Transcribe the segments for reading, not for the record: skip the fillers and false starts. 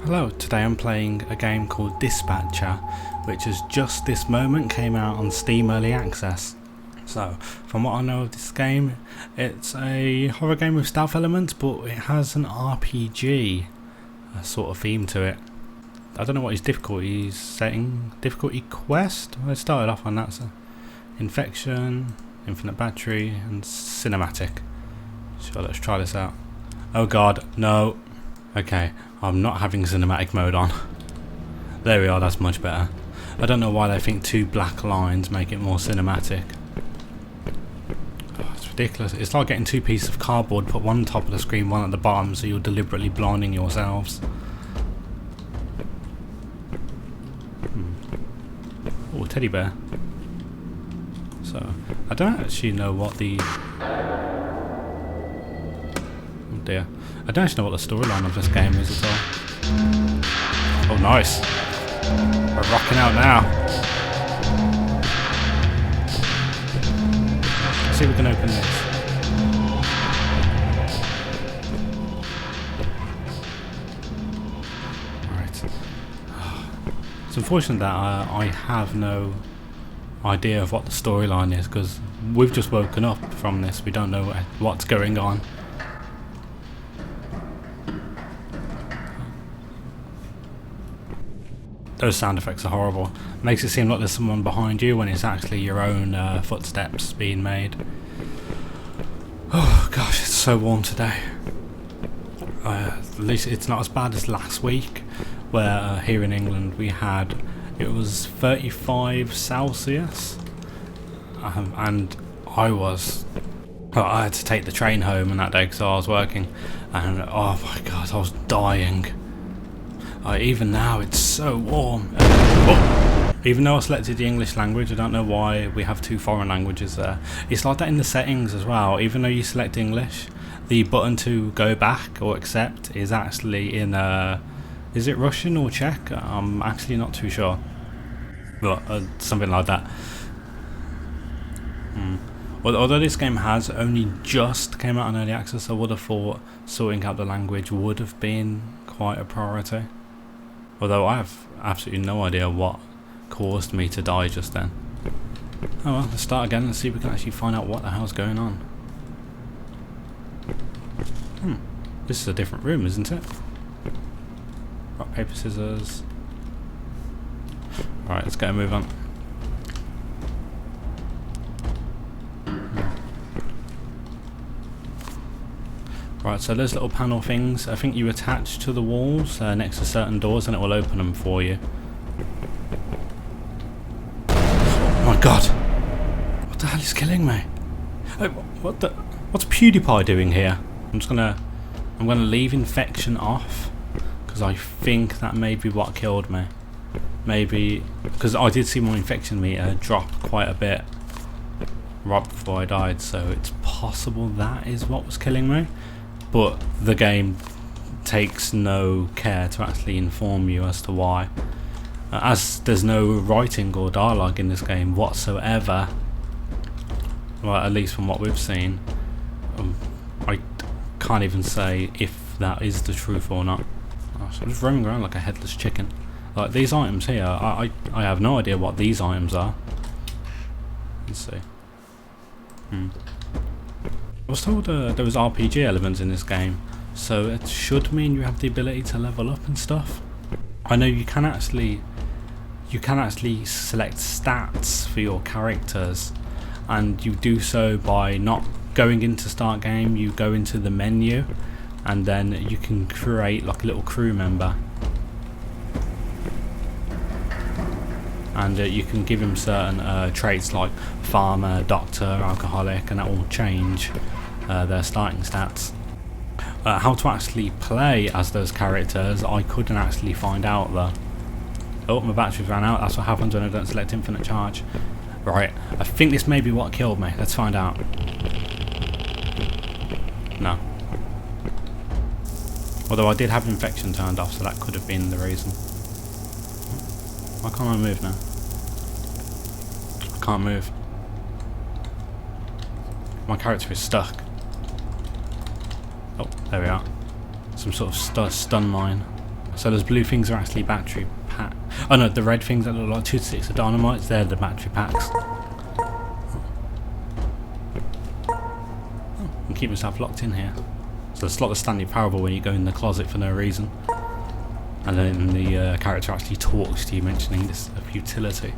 Hello, today I'm playing a game called Dispatcher, which has just this moment came out on Steam Early Access. So, from what I know of this game, it's a horror game with stealth elements, but it has an RPG sort of theme to it. I don't know what his difficulty is setting. Difficulty quest? I started off on that. So infection, infinite battery, and cinematic. So let's try this out. Oh god, no. Okay, I'm not having cinematic mode on. There we are, that's much better. I don't know why they think two black lines make it more cinematic. Oh, it's ridiculous. It's like getting two pieces of cardboard, put one on top of the screen, one at the bottom, so you're deliberately blinding yourselves. Oh, teddy bear. So, I don't actually know what the... Oh dear. I don't actually know what the storyline of this game is at all. Oh, nice. We're rocking out now. Let's see if we can open this. Right. It's unfortunate that I have no idea of what the storyline is, because we've just woken up from this. We don't know what's going on. Those sound effects are horrible. Makes it seem like there's someone behind you when it's actually your own footsteps being made. Oh gosh, it's so warm today. At least it's not as bad as last week, where here in England it was 35 Celsius, and I had to take the train home on that day because I was working, and oh my god, I was dying. Even now it's so warm. Even though I selected the English language, I don't know why we have two foreign languages there. It's like that in the settings as well. Even though you select English, the button to go back or accept is actually in is it Russian or Czech? I'm actually not too sure, but something like that. Well, although this game has only just came out on early access, I would have thought sorting out the language would have been quite a priority. Although I have absolutely no idea what caused me to die just then. Oh well, let's start again and see if we can actually find out what the hell's going on. This is a different room, isn't it? Rock, paper, scissors. Alright, let's get a move on. Right, so those little panel things, I think you attach to the walls next to certain doors and it will open them for you. Oh my god! What the hell is killing me? What's PewDiePie doing here? I'm gonna leave infection off, because I think that may be what killed me. Maybe, because I did see my infection meter drop quite a bit right before I died, so it's possible that is what was killing me. But the game takes no care to actually inform you as to why. As there's no writing or dialogue in this game whatsoever, well, at least from what we've seen, I can't even say if that is the truth or not. So I'm just roaming around like a headless chicken. Like these items here, I have no idea what these items are. Let's see. I was told there was RPG elements in this game, so it should mean you have the ability to level up and stuff. I know you can actually select stats for your characters, and you do so by not going into start game. You go into the menu, and then you can create like a little crew member, and you can give him certain traits like farmer, doctor, alcoholic, and that will change their starting stats. How to actually play as those characters, I couldn't actually find out though. Oh, my batteries ran out. That's what happens when I don't select infinite charge. Right, I think this may be what killed me. Let's find out. No. Although I did have infection turned off, so that could have been the reason. Why can't I move now? I can't move. My character is stuck. Oh, there we are. Some sort of stun mine. So those blue things are actually battery pack. Oh no, the red things that look like 2 sticks of dynamites, they're the battery packs. Oh, I can keep myself locked in here. So it's like the Stanley Parable when you go in the closet for no reason. And then the character actually talks to you, mentioning this of utility.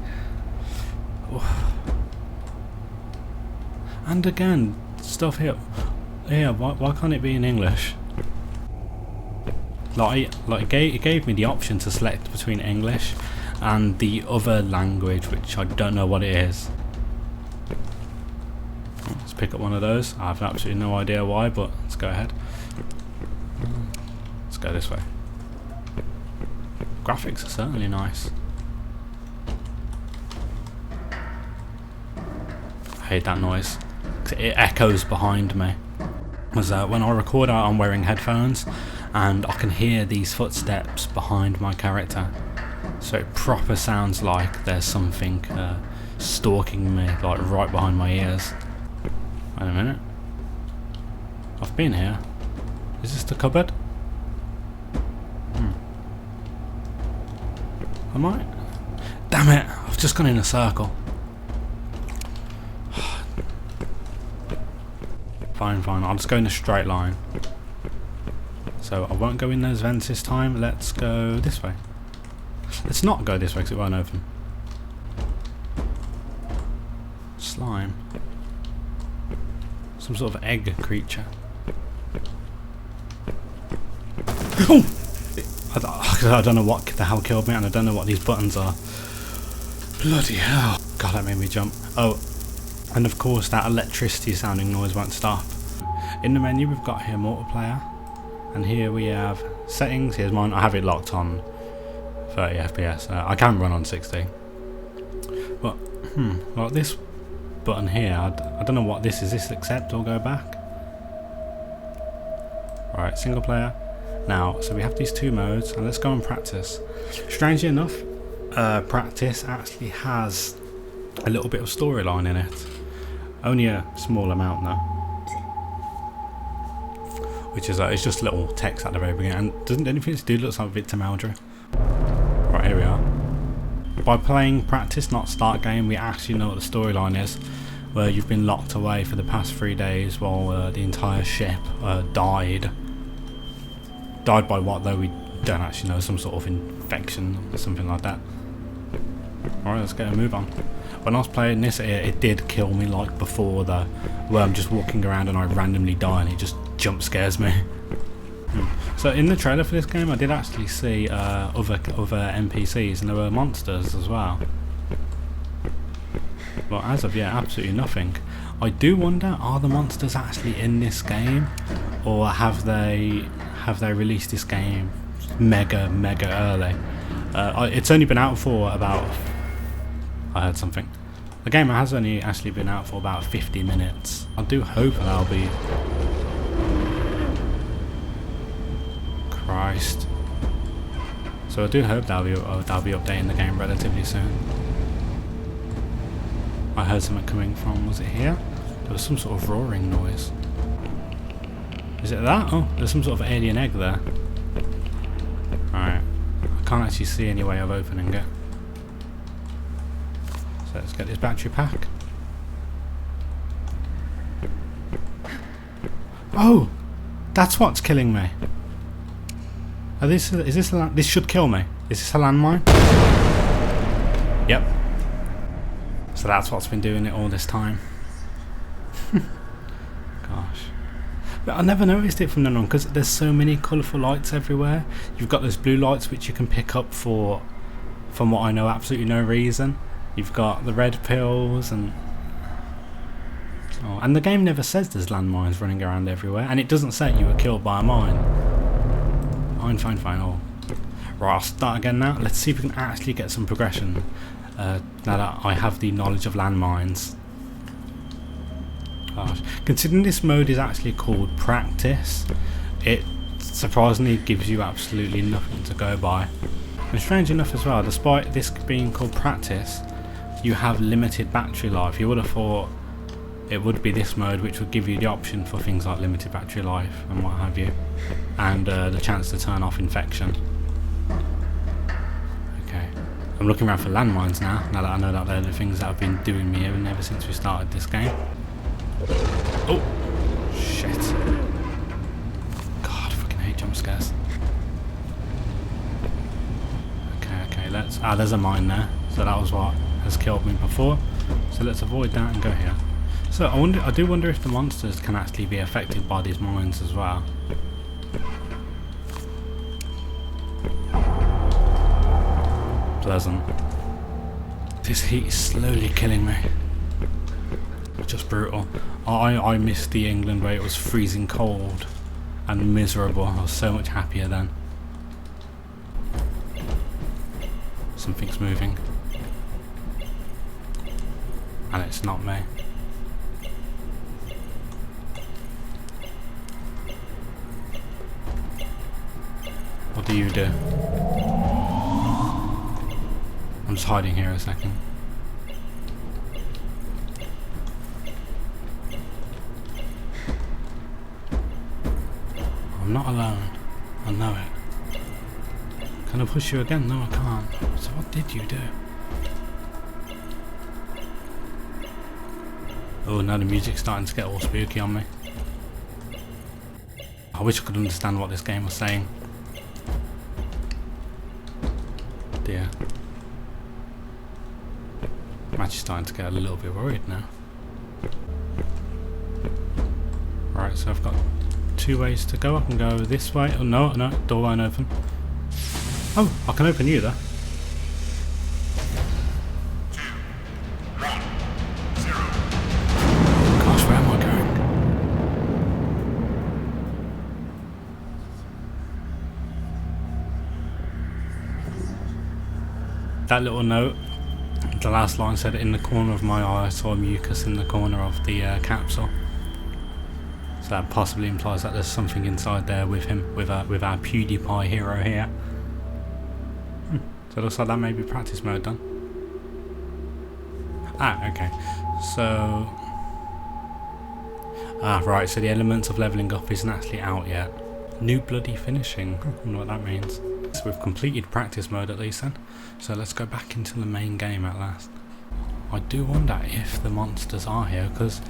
Oh. And again, stuff here. Yeah, why can't it be in English? It gave me the option to select between English and the other language, which I don't know what it is. Let's pick up one of those. I have absolutely no idea why, but let's go ahead. Let's go this way. Graphics are certainly nice. I hate that noise. It echoes behind me. Because when I record out, I'm wearing headphones, and I can hear these footsteps behind my character. So it proper sounds like there's something stalking me, like right behind my ears. Wait a minute. I've been here. Is this the cupboard? I might. Damn it! I've just gone in a circle. Fine, I'll just go in a straight line. So I won't go in those vents this time. Let's go this way. Let's not go this way because it won't open. Slime. Some sort of egg creature. Oh! I don't know what the hell killed me, and I don't know what these buttons are. Bloody hell. God, that made me jump. Oh, and of course that electricity sounding noise won't stop. In the menu we've got here multiplayer, and here we have settings. Here's mine. I have it locked on 30 FPS. I can run on 60. But, like this button here, I don't know what this is. This accept or go back? Right, single player. Now, so we have these two modes, and let's go and practice. Strangely enough, practice actually has a little bit of storyline in it. Only a small amount though. Which is it's just little text at the very beginning, and doesn't anything to do looks like Victor Meldrew. Right, here we are. By playing practice, not start game, we actually know what the storyline is, where you've been locked away for the past 3 days while the entire ship died. Died by what though, we don't actually know, some sort of infection or something like that. Alright, let's get a move on. When I was playing this, it did kill me like before though, where I'm just walking around and I randomly die and it just jump scares me. So in the trailer for this game I did actually see other NPCs, and there were monsters as well. But as of yet, absolutely nothing. I do wonder, are the monsters actually in this game, or have they released this game mega early? It's only been out for about, I heard something. The game has only actually been out for about 50 minutes. I do hope that'll be... Christ. So I do hope they'll be updating the game relatively soon. I heard something coming from, was it here? There was some sort of roaring noise. Is it that? Oh, there's some sort of alien egg there. Alright. I can't actually see any way of opening it. So let's get this battery pack. Oh! That's what's killing me. Oh, this should kill me. Is this a landmine? Yep. So that's what's been doing it all this time. Gosh. But I never noticed it from then on, because there's so many colourful lights everywhere. You've got those blue lights which you can pick up for, from what I know, absolutely no reason. You've got the red pills, and the game never says there's landmines running around everywhere, and it doesn't say you were killed by a mine. Fine. Oh. Right, I'll start again now. Let's see if we can actually get some progression. Now that I have the knowledge of landmines. Gosh. Considering this mode is actually called practice, it surprisingly gives you absolutely nothing to go by. And strange enough as well, despite this being called practice, you have limited battery life. You would have thought it would be this mode which would give you the option for things like limited battery life and what have you, and the chance to turn off infection. I'm looking around for landmines now that I know that they're the things that have been doing me in ever since we started this game. Oh, shit. God, I fucking hate jump scares. Okay, let's... Ah, there's a mine there. So that was what has killed me before. So let's avoid that and go here. So I do wonder if the monsters can actually be affected by these mines as well. Pleasant. This heat is slowly killing me. Just brutal. I missed the England where it was freezing cold and miserable. I was so much happier then. Something's moving. And it's not me. What do you do? I'm just hiding here a second. I'm not alone. I know it. Can I push you again? No, I can't. So what did you do? Oh, now the music's starting to get all spooky on me. I wish I could understand what this game was saying. Dear. I'm actually starting to get a little bit worried now. Right, so I've got two ways to go. I can go this way. Oh no, door won't open. Oh, I can open you there. 2, 1, 0. Gosh, where am I going? That little note, the last line said, in the corner of my eye I saw mucus in the corner of the capsule. So that possibly implies that there's something inside there with him, with our PewDiePie hero here. So it looks like that may be practice mode done. Ah, okay. So... Ah, right, so the elements of levelling up isn't actually out yet. New bloody finishing. I wonder what that means. So we've completed practice mode at least then. So let's go back into the main game at last. I do wonder if the monsters are here, because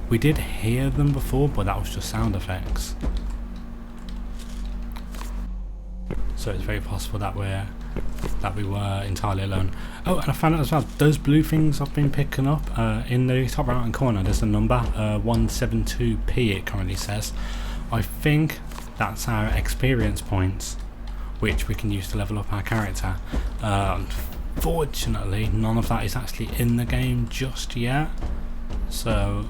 we did hear them before, but that was just sound effects. So it's very possible that we were entirely alone. Oh, and I found out as well, those blue things I've been picking up, in the top right hand corner there's a number, 172p it currently says. I think that's our experience points, which we can use to level up our character. Unfortunately, none of that is actually in the game just yet, so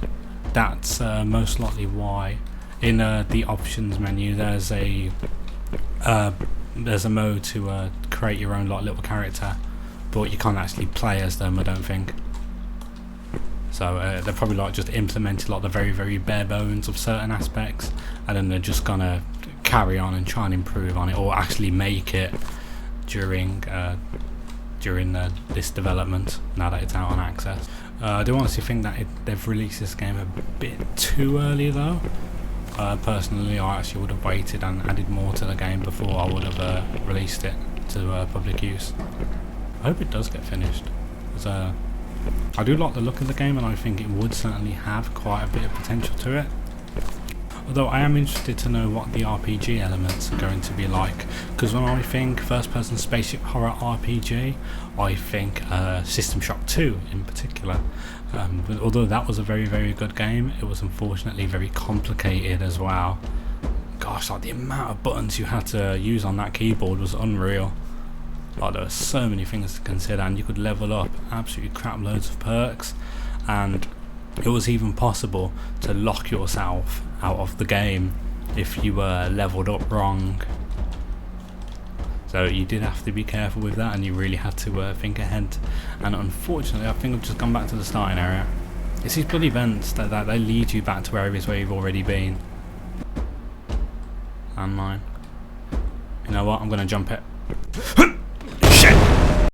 that's most likely why. In the options menu, there's a mode to create your own little character, but you can't actually play as them, I don't think. So they're probably just implemented the very, very bare bones of certain aspects, and then they're just gonna carry on and try and improve on it, or actually make it during this development, now that it's out on access. I do honestly think that they've released this game a bit too early though. Personally, I actually would have waited and added more to the game before I would have released it to public use. I hope it does get finished, because I do like the look of the game and I think it would certainly have quite a bit of potential to it. Although I am interested to know what the RPG elements are going to be like, because when I think first person spaceship horror RPG, I think System Shock 2 in particular. But although that was a very, very good game, it was unfortunately very complicated as well. Gosh, the amount of buttons you had to use on that keyboard was unreal. There were so many things to consider, and you could level up absolutely crap loads of perks, and it was even possible to lock yourself out of the game if you were leveled up wrong. So you did have to be careful with that, and you really had to think ahead. And unfortunately, I think I've just gone back to the starting area. It's these bloody events that they lead you back to areas where you've already been. Landmine. You know what? I'm going to jump it.